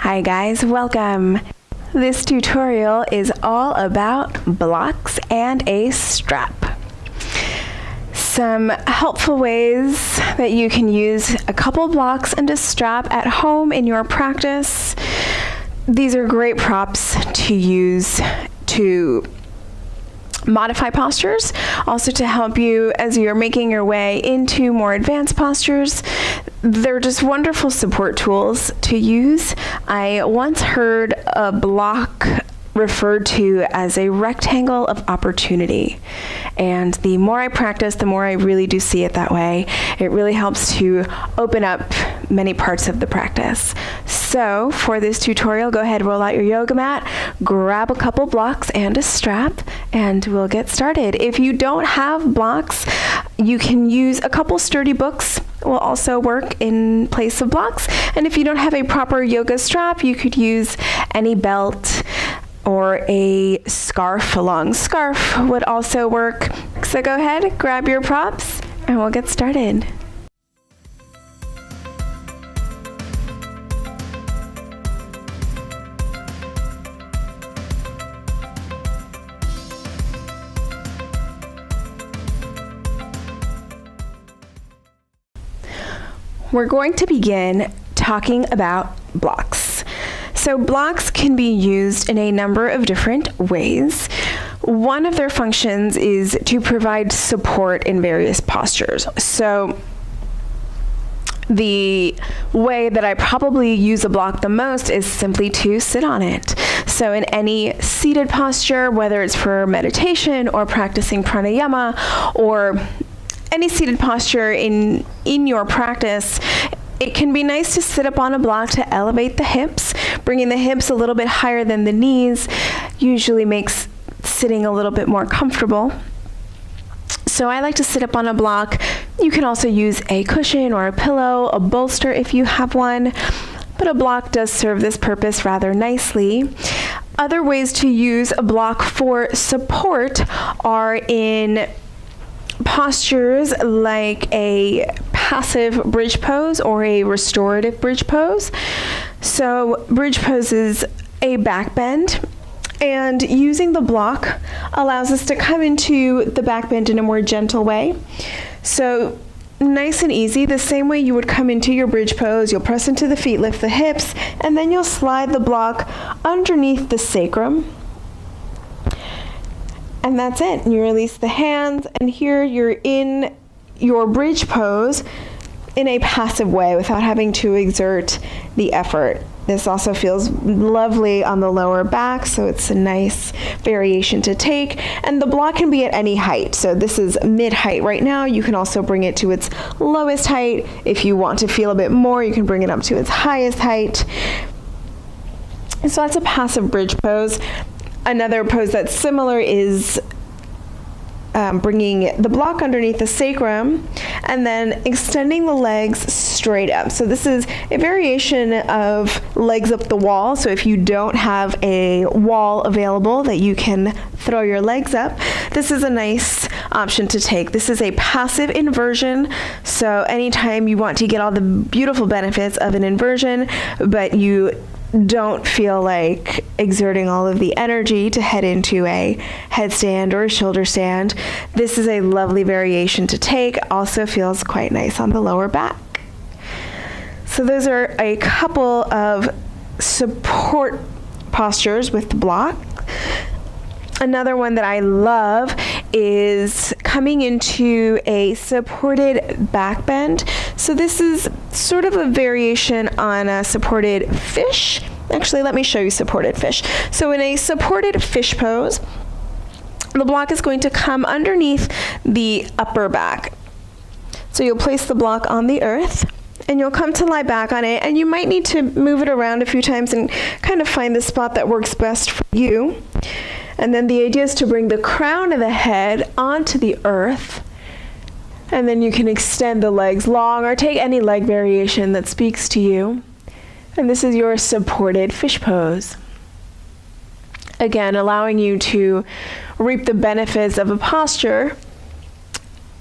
Hi guys, welcome. This tutorial is all about blocks and a strap. Some helpful ways that you can use a couple blocks and a strap at home in your practice. These are great props to use to modify postures, also to help you as you're making your way into more advanced postures. They're just wonderful support tools to use. I once heard a block referred to as a rectangle of opportunity. And the more I practice, the more I really do see it that way. It really helps to open up many parts of the practice. So for this tutorial, go ahead, roll out your yoga mat, grab a couple blocks and a strap, and we'll get started. If you don't have blocks, you can use a couple sturdy books will also work in place of blocks. And if you don't have a proper yoga strap, you could use any belt or a scarf. A long scarf would also work. So go ahead, grab your props, and we'll get started. We're going to begin talking about blocks. So blocks can be used in a number of different ways. One of their functions is to provide support in various postures. So the way that I probably use a block the most is simply to sit on it. So in any seated posture, whether it's for meditation or practicing pranayama or any seated posture in your practice, it can be nice to sit up on a block to elevate the hips. Bringing the hips a little bit higher than the knees usually makes sitting a little bit more comfortable. So I like to sit up on a block. You can also use a cushion or a pillow, a bolster if you have one, but a block does serve this purpose rather nicely. Other ways to use a block for support are in postures like a passive bridge pose or a restorative bridge pose. So bridge pose is a back bend, and using the block allows us to come into the back bend in a more gentle way. So nice and easy, the same way you would come into your bridge pose. You'll press into the feet, lift the hips, and then you'll slide the block underneath the sacrum. And that's it. You release the hands, and here you're in your bridge pose in a passive way without having to exert the effort. This also feels lovely on the lower back, so it's a nice variation to take. And the block can be at any height. So this is mid-height right now. You can also bring it to its lowest height. If you want to feel a bit more, you can bring it up to its highest height. And so that's a passive bridge pose. Another pose that's similar is bringing the block underneath the sacrum and then extending the legs straight up. So this is a variation of legs up the wall. So if you don't have a wall available that you can throw your legs up, this is a nice option to take. This is a passive inversion. So anytime you want to get all the beautiful benefits of an inversion, but you don't feel like exerting all of the energy to head into a headstand or a shoulder stand, this is a lovely variation to take. Also feels quite nice on the lower back. So those are a couple of support postures with the block. Another one that I love is coming into a supported back bend. So this is sort of a variation on a supported fish. Actually, let me show you supported fish. So in a supported fish pose, the block is going to come underneath the upper back. So you'll place the block on the earth, and you'll come to lie back on it, and you might need to move it around a few times and kind of find the spot that works best for you. And then the idea is to bring the crown of the head onto the earth, and then you can extend the legs long or take any leg variation that speaks to you. And this is your supported fish pose. Again, allowing you to reap the benefits of a posture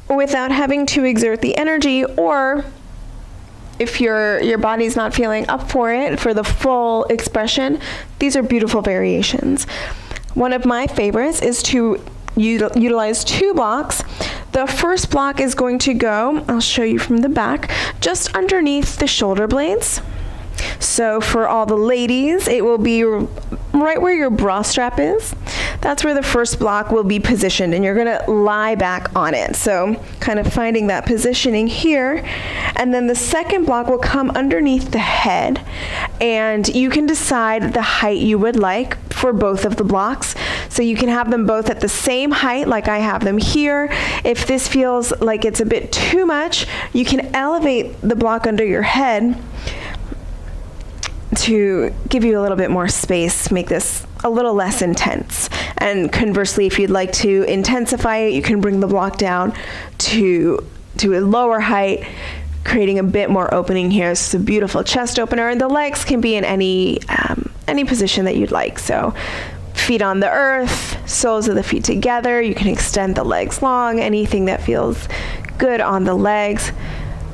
without having to exert the energy or if your body's not feeling up for it, for the full expression, these are beautiful variations. One of my favorites is to utilize 2 blocks. The first block is going to go, I'll show you from the back, just underneath the shoulder blades. So for all the ladies, it will be right where your bra strap is. That's where the first block will be positioned, and you're going to lie back on it. So kind of finding that positioning here. And then the second block will come underneath the head, and you can decide the height you would like for both of the blocks. So you can have them both at the same height like I have them here. If this feels like it's a bit too much, you can elevate the block under your head to give you a little bit more space, make this a little less intense. And conversely, if you'd like to intensify it, you can bring the block down to a lower height, creating a bit more opening here. It's a beautiful chest opener, and the legs can be in any position that you'd like. So feet on the earth, soles of the feet together. You can extend the legs long, anything that feels good on the legs.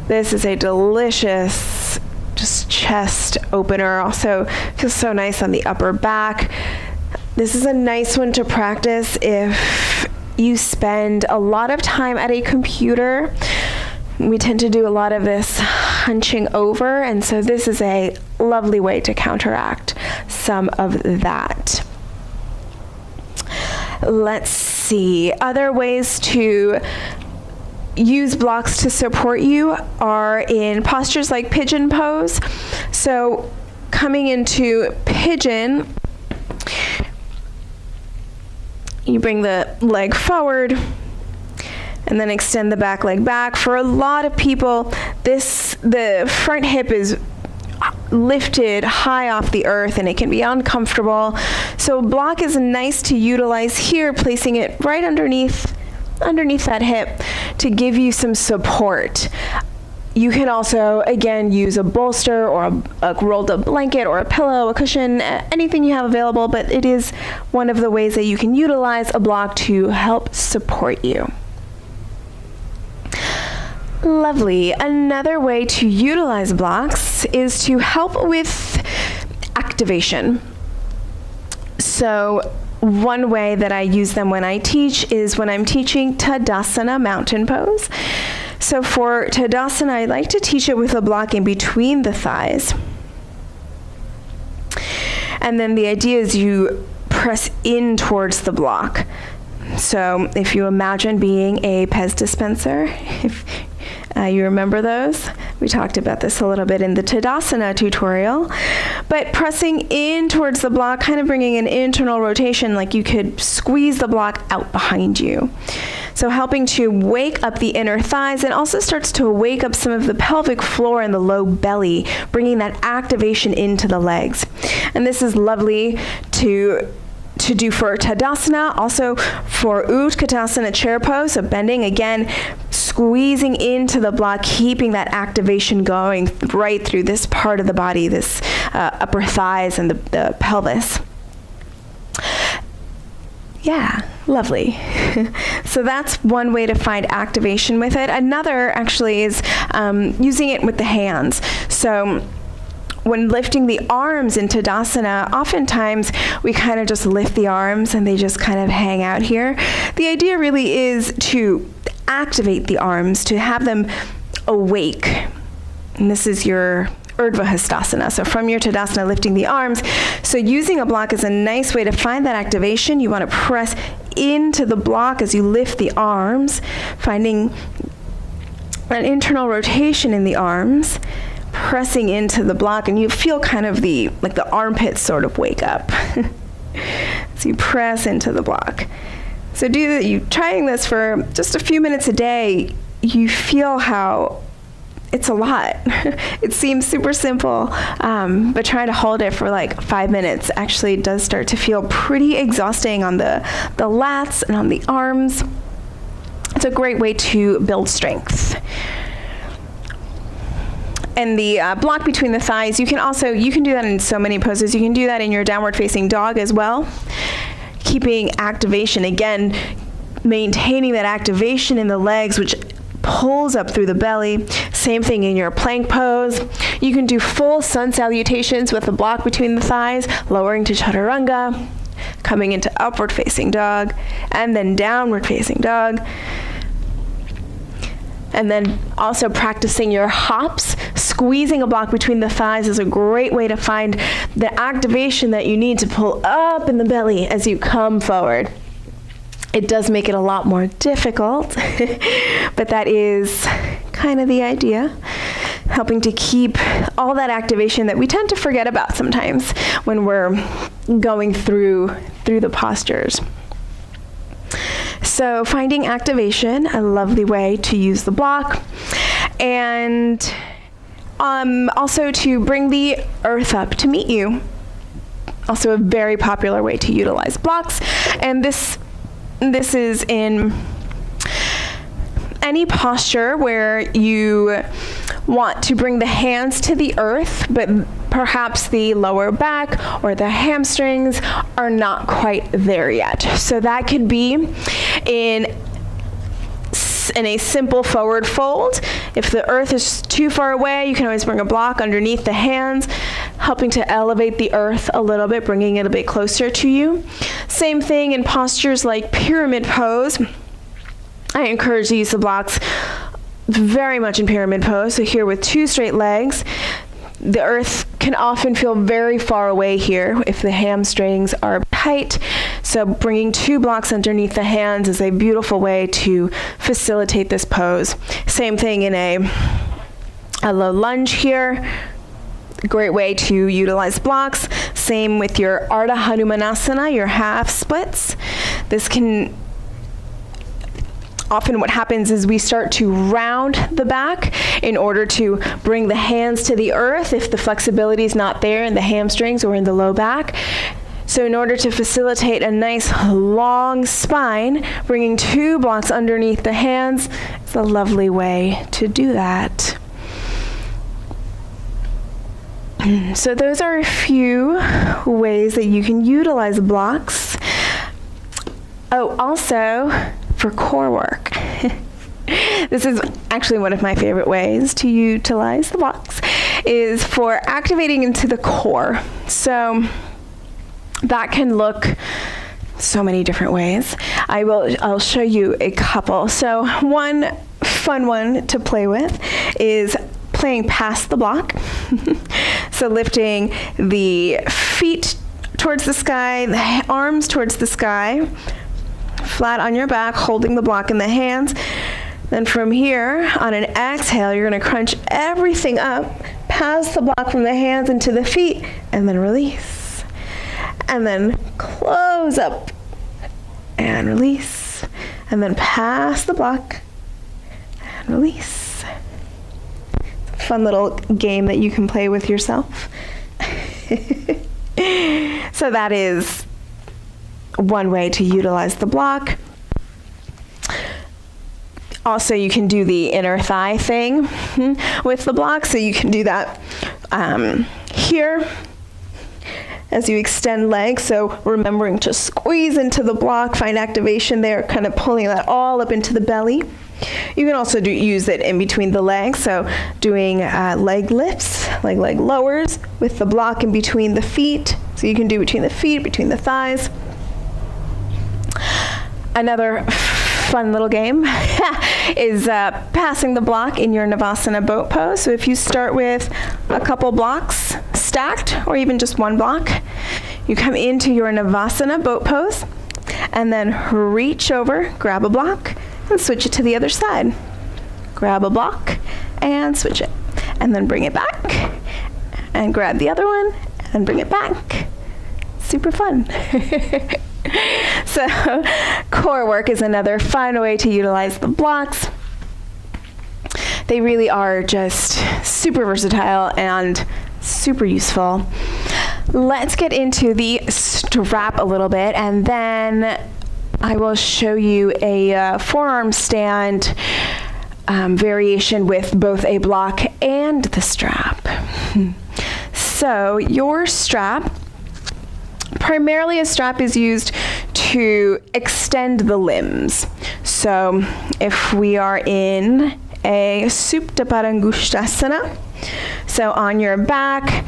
This is a delicious just chest opener. Also feels so nice on the upper back. This is a nice one to practice if you spend a lot of time at a computer. We tend to do a lot of this hunching over, and so this is a lovely way to counteract some of that. Let's see. Other ways to use blocks to support you are in postures like pigeon pose. So coming into pigeon, you bring the leg forward and then extend the back leg back. For a lot of people, the front hip is lifted high off the earth and it can be uncomfortable. So block is nice to utilize here, placing it right underneath that hip to give you some support. You can also, again, use a bolster or a rolled up blanket or a pillow, a cushion, anything you have available, but it is one of the ways that you can utilize a block to help support you. Lovely. Another way to utilize blocks is to help with activation. So one way that I use them when I teach is when I'm teaching Tadasana mountain pose. So for Tadasana, I like to teach it with a block in between the thighs. And then the idea is you press in towards the block. So if you imagine being a Pez dispenser, if you remember those? We talked about this a little bit in the Tadasana tutorial. But pressing in towards the block, kind of bringing an internal rotation, like you could squeeze the block out behind you. So helping to wake up the inner thighs, and also starts to wake up some of the pelvic floor and the low belly, bringing that activation into the legs. And this is lovely to do for Tadasana, also for Utkatasana chair pose, so bending again, squeezing into the block, keeping that activation going right through this part of the body, this upper thighs and the pelvis. Yeah, lovely. So that's one way to find activation with it. Another actually is using it with the hands. So when lifting the arms in Tadasana, oftentimes we kind of just lift the arms and they just kind of hang out here. The idea really is to activate the arms, to have them awake. And this is your Urdhva Hastasana. So from your Tadasana, lifting the arms. So using a block is a nice way to find that activation. You want to press into the block as you lift the arms, finding an internal rotation in the arms, pressing into the block, and you feel kind of the armpits sort of wake up. So you press into the block. So you trying this for just a few minutes a day, you feel how it's a lot. It seems super simple, but trying to hold it for like 5 minutes actually does start to feel pretty exhausting on the lats and on the arms. It's a great way to build strength. And the block between the thighs, you can do that in so many poses. You can do that in your downward facing dog as well. Keeping activation, again, maintaining that activation in the legs, which pulls up through the belly. Same thing in your plank pose. You can do full sun salutations with the block between the thighs, lowering to chaturanga, coming into upward facing dog, and then downward facing dog. And then also practicing your hops. Squeezing a block between the thighs is a great way to find the activation that you need to pull up in the belly as you come forward. It does make it a lot more difficult, but that is kind of the idea, helping to keep all that activation that we tend to forget about sometimes when we're going through the postures. So finding activation, a lovely way to use the block, and also to bring the earth up to meet you. Also a very popular way to utilize blocks, and this is in any posture where you want to bring the hands to the earth, but perhaps the lower back or the hamstrings are not quite there yet. So that could be in a simple forward fold. If the earth is too far away, you can always bring a block underneath the hands, helping to elevate the earth a little bit, bringing it a bit closer to you. Same thing in postures like pyramid pose. I encourage to use the blocks very much in pyramid pose. So here with 2 straight legs, the earth can often feel very far away here if the hamstrings are tight. So bringing 2 blocks underneath the hands is a beautiful way to facilitate this pose. Same thing in a low lunge here. Great way to utilize blocks. Same with your Ardha Hanumanasana, your half splits. This can often what happens is we start to round the back in order to bring the hands to the earth if the flexibility is not there in the hamstrings or in the low back. So in order to facilitate a nice long spine, bringing 2 blocks underneath the hands is a lovely way to do that. So those are a few ways that you can utilize blocks. Oh, also for core work. This is actually one of my favorite ways to utilize the blocks, is for activating into the core. So that can look so many different ways. I'll show you a couple. So one fun one to play with is playing past the block. So lifting the feet towards the sky, the arms towards the sky, flat on your back, holding the block in the hands. Then from here, on an exhale, you're going to crunch everything up, pass the block from the hands into the feet, and then release. And then close up and release. And then pass the block and release. It's a fun little game that you can play with yourself. So that is one way to utilize the block. Also, you can do the inner thigh thing with the block. So you can do that here as you extend legs. So remembering to squeeze into the block, find activation there, kind of pulling that all up into the belly. You can also use it in between the legs. So doing leg lifts, leg lowers with the block in between the feet. So you can do between the feet, between the thighs. Another fun little game is passing the block in your Navasana boat pose. So if you start with a couple blocks stacked, or even just 1 block, you come into your Navasana boat pose, and then reach over, grab a block, and switch it to the other side. Grab a block, and switch it. And then bring it back, and grab the other one, and bring it back. Super fun. So core work is another fun way to utilize the blocks. They really are just super versatile and super useful. Let's get into the strap a little bit, and then I will show you a forearm stand variation with both a block and the strap. So your strap, primarily a strap is used to extend the limbs. So if we are in a Supta Parangushtasana, so on your back,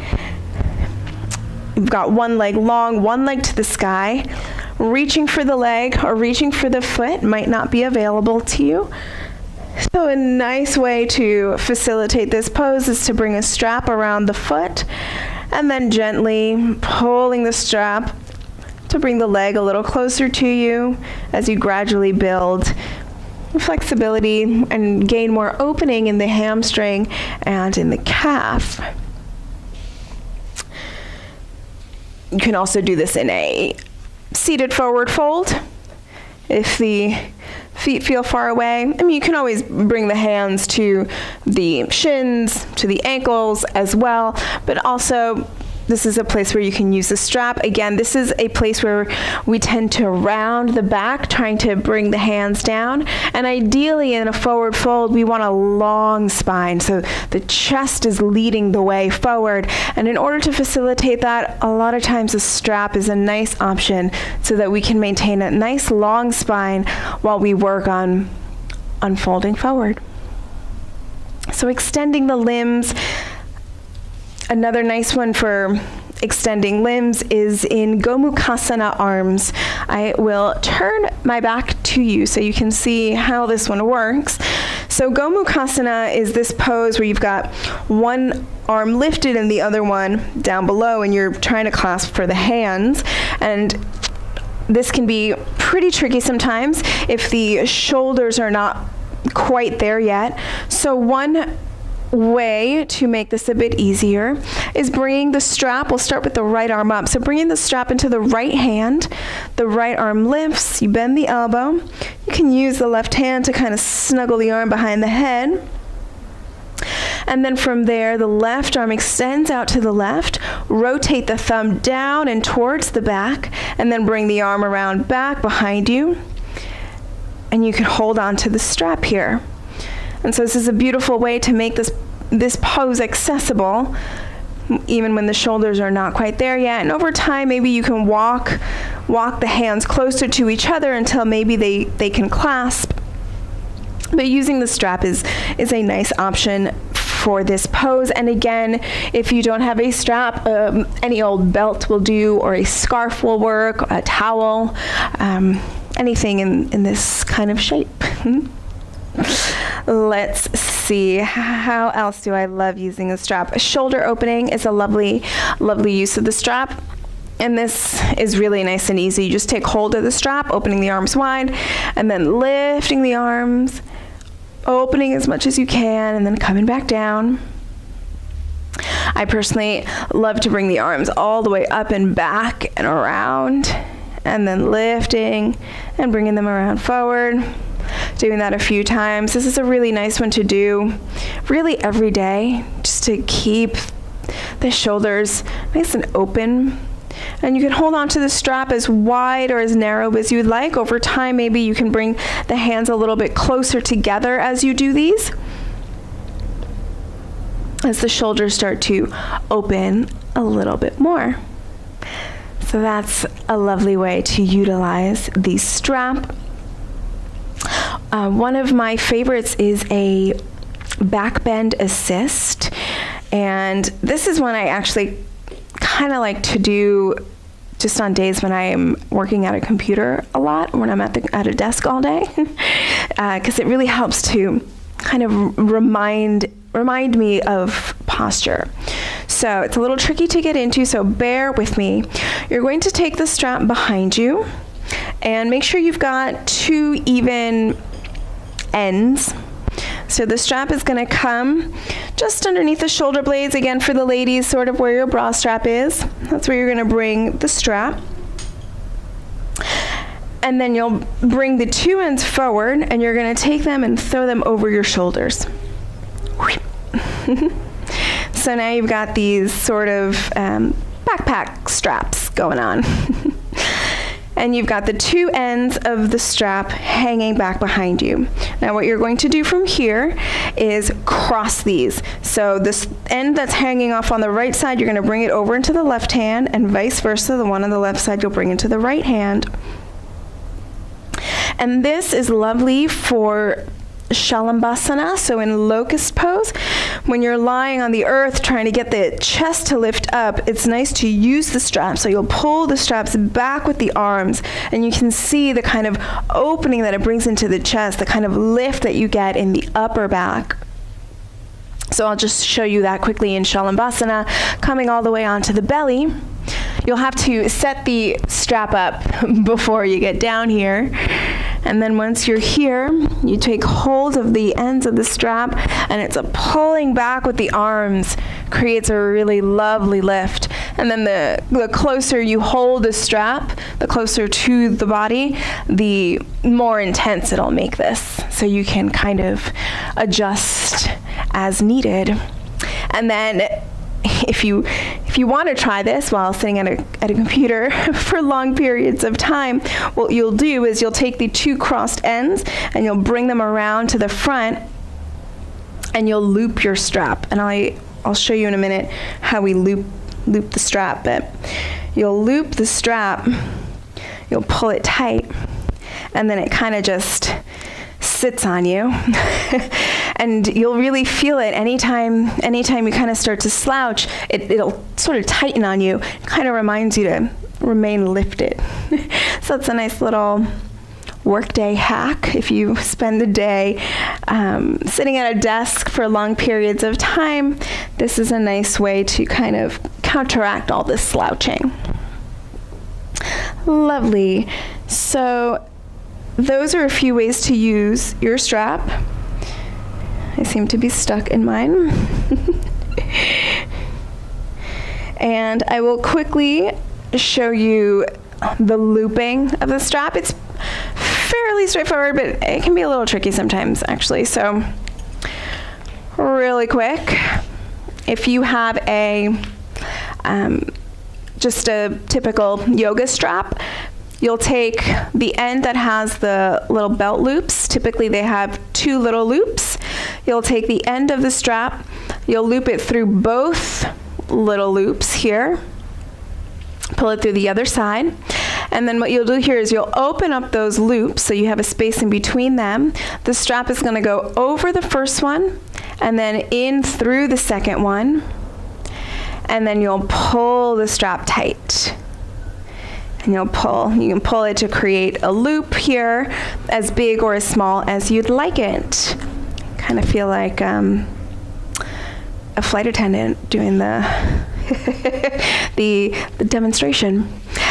you've got one leg long, one leg to the sky. Reaching for the leg or reaching for the foot might not be available to you. So a nice way to facilitate this pose is to bring a strap around the foot and then gently pulling the strap to bring the leg a little closer to you as you gradually build flexibility and gain more opening in the hamstring and in the calf. You can also do this in a seated forward fold if the feet feel far away. I mean, you can always bring the hands to the shins, to the ankles as well, but also this is a place where you can use the strap. Again, this is a place where we tend to round the back, trying to bring the hands down. And ideally in a forward fold, we want a long spine. So the chest is leading the way forward. And in order to facilitate that, a lot of times a strap is a nice option so that we can maintain a nice long spine while we work on unfolding forward. So extending the limbs. Another nice one for extending limbs is in Gomukhasana arms. I will turn my back to you so you can see how this one works. So Gomukhasana is this pose where you've got one arm lifted and the other one down below, and you're trying to clasp for the hands. And this can be pretty tricky sometimes if the shoulders are not quite there yet. So one way to make this a bit easier is bringing the strap. We'll start with the right arm up. So bringing the strap into the right hand, the right arm lifts, you bend the elbow. You can use the left hand to kind of snuggle the arm behind the head. And then from there, the left arm extends out to the left, rotate the thumb down and towards the back, and then bring the arm around back behind you. And you can hold on to the strap here. And so this is a beautiful way to make this pose accessible, even when the shoulders are not quite there yet. And over time, maybe you can walk the hands closer to each other until maybe they can clasp. But using the strap is a nice option for this pose. And again, if you don't have a strap, any old belt will do, or a scarf will work, a towel, anything in this kind of shape. Let's see, how else do I love using a strap? A shoulder opening is a lovely, lovely use of the strap. And this is really nice and easy. You just take hold of the strap, opening the arms wide, and then lifting the arms, opening as much as you can, and then coming back down. I personally love to bring the arms all the way up and back and around, and then lifting and bringing them around forward. Doing that a few times. This is a really nice one to do really every day, just to keep the shoulders nice and open. And you can hold on to the strap as wide or as narrow as you'd like. Over time, maybe you can bring the hands a little bit closer together as you do these, as the shoulders start to open a little bit more. So that's a lovely way to utilize the strap. One of my favorites is a back bend assist, and this is one I actually kind of like to do just on days when I am working at a computer a lot, when I'm at a desk all day, because it really helps to kind of remind me of posture. So it's a little tricky to get into, so bear with me. You're going to take the strap behind you and make sure you've got two even ends. So the strap is going to come just underneath the shoulder blades, again for the ladies, sort of where your bra strap is. That's where you're going to bring the strap. And then you'll bring the two ends forward, and you're going to take them and throw them over your shoulders. So now you've got these sort of backpack straps going on. And you've got the two ends of the strap hanging back behind you. Now what you're going to do from here is cross these. So this end that's hanging off on the right side, you're going to bring it over into the left hand, and vice versa. The one on the left side you'll bring into the right hand. And this is lovely for Shalambhasana, so in locust pose, when you're lying on the earth trying to get the chest to lift up, it's nice to use the straps. So you'll pull the straps back with the arms, and you can see the kind of opening that it brings into the chest, the kind of lift that you get in the upper back. So I'll just show you that quickly in Shalambhasana, coming all the way onto the belly. You'll have to set the strap up before you get down here. And then once you're here, you take hold of the ends of the strap, and it's a pulling back with the arms, creates a really lovely lift. And then the closer you hold the strap, the closer to the body, the more intense it'll make this. So you can kind of adjust as needed. And then if you want to try this while sitting at a computer for long periods of time, what you'll do is you'll take the two crossed ends and you'll bring them around to the front, and you'll loop your strap. And I'll show you in a minute how we loop the strap. But you'll loop the strap, you'll pull it tight, and then it kind of just sits on you. And you'll really feel it anytime you kind of start to slouch, it'll sort of tighten on you. It kind of reminds you to remain lifted. So it's a nice little workday hack. If you spend the day sitting at a desk for long periods of time, this is a nice way to kind of counteract all this slouching. Lovely. So those are a few ways to use your strap. I seem to be stuck in mine. And I will quickly show you the looping of the strap. It's fairly straightforward, but it can be a little tricky sometimes, actually. So really quick, if you have just a typical yoga strap, you'll take the end that has the little belt loops. Typically they have two little loops. You'll take the end of the strap, you'll loop it through both little loops here, pull it through the other side, and then what you'll do here is you'll open up those loops so you have a space in between them. The strap is going to go over the first one and then in through the second one, and then you'll pull the strap tight. And you can pull it to create a loop here, as big or as small as you'd like it. Kind of feel like a flight attendant doing the the demonstration.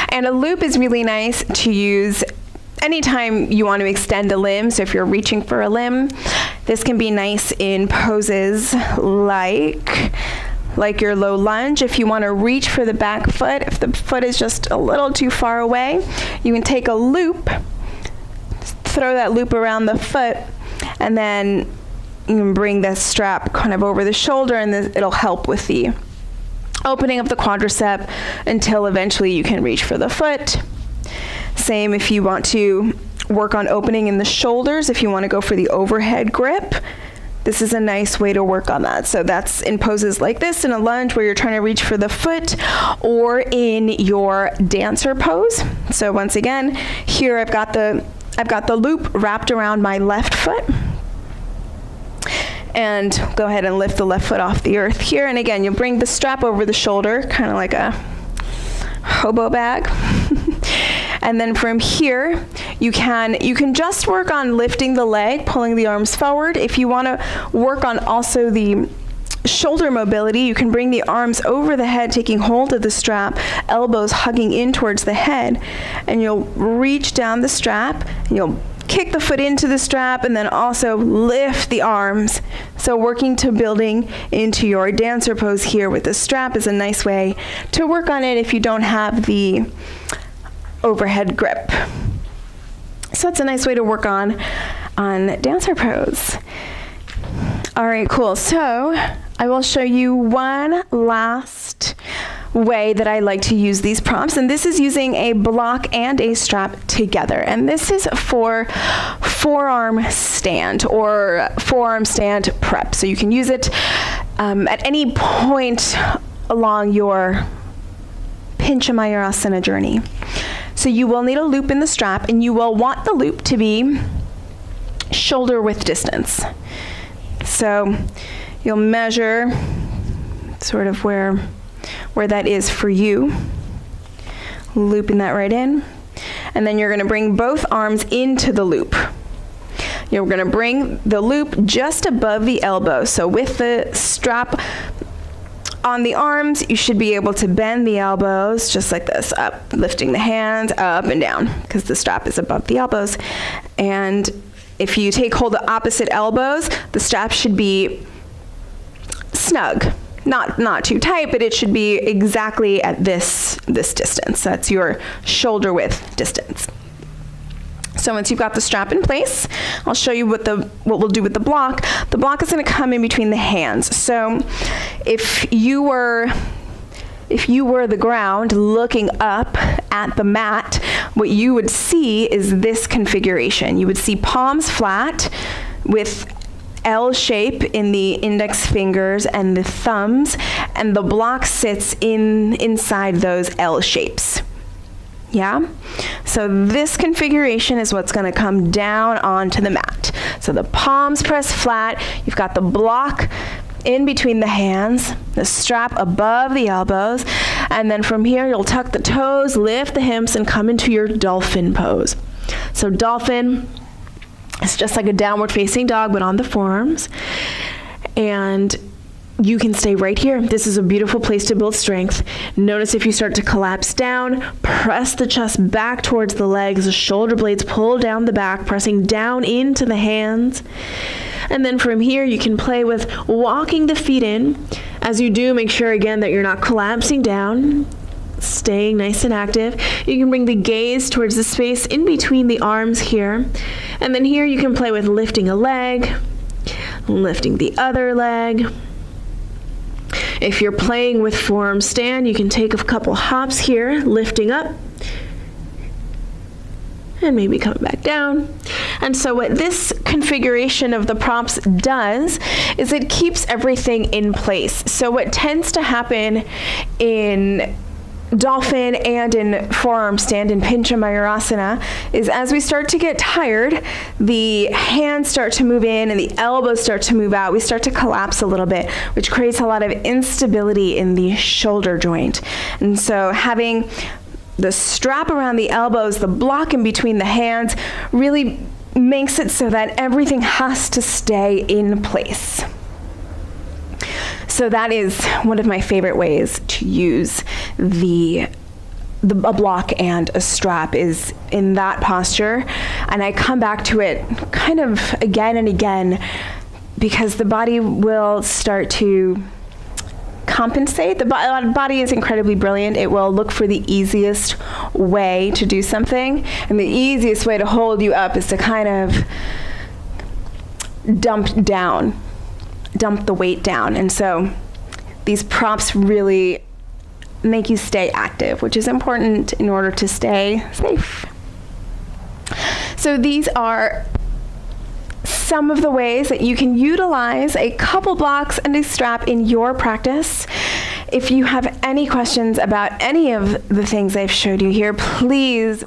And a loop is really nice to use anytime you want to extend a limb. So if you're reaching for a limb, this can be nice in poses like your low lunge. If you want to reach for the back foot, if the foot is just a little too far away, you can take a loop, throw that loop around the foot, and then you can bring the strap kind of over the shoulder, and it'll help with the opening of the quadricep until eventually you can reach for the foot. Same if you want to work on opening in the shoulders, if you want to go for the overhead grip. This is a nice way to work on that. So that's in poses like this, in a lunge where you're trying to reach for the foot, or in your dancer pose. So once again, here I've got the loop wrapped around my left foot. And go ahead and lift the left foot off the earth here. And again, you'll bring the strap over the shoulder, kind of like a hobo bag. And then from here, you can just work on lifting the leg, pulling the arms forward. If you want to work on also the shoulder mobility, you can bring the arms over the head, taking hold of the strap, elbows hugging in towards the head, and you'll reach down the strap, and you'll kick the foot into the strap, and then also lift the arms. So working to building into your dancer pose here with the strap is a nice way to work on it if you don't have the overhead grip. So it's a nice way to work on dancer pose. All right, cool. So I will show you one last way that I like to use these prompts, and this is using a block and a strap together. And this is for forearm stand or forearm stand prep. So you can use it at any point along your Pincha Mayurasana journey. So you will need a loop in the strap, and you will want the loop to be shoulder width distance. So you'll measure sort of where that is for you, looping that right in. And then you're going to bring both arms into the loop. You're going to bring the loop just above the elbow. So with the strap on the arms, you should be able to bend the elbows just like this, up, lifting the hands up and down, because the strap is above the elbows. And if you take hold of opposite elbows, the strap should be snug. Not too tight, but it should be exactly at this distance. That's your shoulder width distance. So once you've got the strap in place, I'll show you what we'll do with the block. The block is going to come in between the hands. So if you were the ground looking up at the mat, what you would see is this configuration. You would see palms flat with L shape in the index fingers and the thumbs, and the block sits inside those L shapes. Yeah? So this configuration is what's going to come down onto the mat. So the palms press flat, you've got the block in between the hands, the strap above the elbows, and then from here you'll tuck the toes, lift the hips, and come into your dolphin pose. So dolphin, it's just like a downward facing dog, but on the forearms. And you can stay right here. This is a beautiful place to build strength. Notice if you start to collapse down, press the chest back towards the legs, the shoulder blades pull down the back, pressing down into the hands. And then from here, you can play with walking the feet in. As you do, make sure again that you're not collapsing down, staying nice and active. You can bring the gaze towards the space in between the arms here. And then here you can play with lifting a leg, lifting the other leg. If you're playing with forearm stand, you can take a couple hops here, lifting up, and maybe coming back down. And so what this configuration of the props does is it keeps everything in place. So what tends to happen in dolphin and in forearm stand in Pincha Mayurasana is as we start to get tired, the hands start to move in and the elbows start to move out. We start to collapse a little bit, which creates a lot of instability in the shoulder joint. And so having the strap around the elbows, the block in between the hands, really makes it so that everything has to stay in place. So that is one of my favorite ways to use a block and a strap is in that posture. And I come back to it kind of again and again because the body will start to compensate. The body is incredibly brilliant. It will look for the easiest way to do something. And the easiest way to hold you up is to kind of dump the weight down. And so these props really make you stay active, which is important in order to stay safe. So these are some of the ways that you can utilize a couple blocks and a strap in your practice. If you have any questions about any of the things I've showed you here, please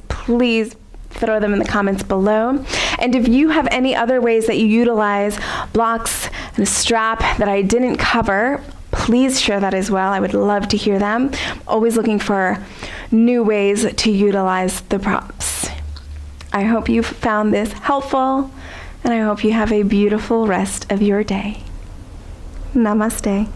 throw them in the comments below. And if you have any other ways that you utilize blocks and a strap that I didn't cover, please share that as well. I would love to hear them. I'm always looking for new ways to utilize the props. I hope you found this helpful, and I hope you have a beautiful rest of your day. Namaste.